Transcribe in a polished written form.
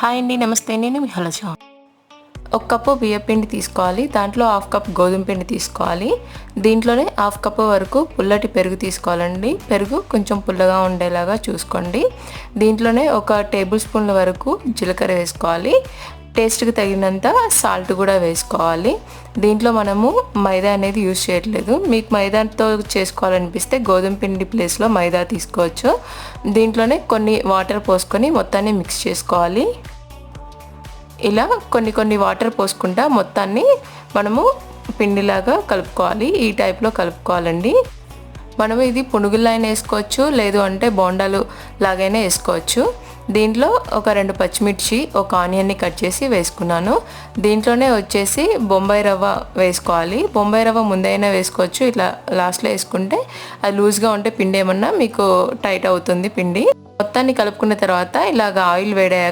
Hi అండి, నమస్తే. నేను మీ హలజ. ఒక కప్పు బియ్యం పిండి తీసుకోవాలి. దాంట్లో హాఫ్ కప్ గోధుమ పిండి తీసుకోవాలి. దీంట్లోనే హాఫ్ కప్పు వరకు పుల్లటి పెరుగు తీసుకోవాలండి. పెరుగు కొంచెం పుల్లగా ఉండేలాగా చూసుకోండి. దీంట్లోనే ఒక టేబుల్ స్పూన్ల వరకు జీలకర్ర వేసుకోవాలి. టేస్ట్కి తగినంత సాల్ట్ కూడా వేసుకోవాలి. దీంట్లో మనము మైదా అనేది యూజ్ చేయట్లేదు. మీకు మైదాతో చేసుకోవాలనిపిస్తే గోధుమ పిండి ప్లేస్లో మైదా తీసుకోవచ్చు. దీంట్లోనే కొన్ని వాటర్ పోసుకొని మొత్తాన్ని మిక్స్ చేసుకోవాలి. ఇలా కొన్ని వాటర్ పోసుకుంటా మొత్తాన్ని మనము పిండిలాగా కలుపుకోవాలి. ఈ టైప్లో కలుపుకోవాలండి. మనము ఇది పునుగులైనా వేసుకోవచ్చు, లేదు అంటే బోండాలు లాగైనా వేసుకోవచ్చు. దీంట్లో ఒక 2 పచ్చిమిర్చి, ఒక ఆనియన్ని కట్ చేసి వేసుకున్నాను. దీంట్లోనే వచ్చేసి బొంబాయి రవ్వ వేసుకోవాలి. బొంబాయి రవ్వ ముందైనా వేసుకోవచ్చు, ఇట్లా లాస్ట్లో వేసుకుంటే అది లూజ్గా ఉంటే పిండి ఏమన్నా మీకు టైట్ అవుతుంది పిండి. మొత్తాన్ని కలుపుకున్న తర్వాత ఇలాగ ఆయిల్ వేడాక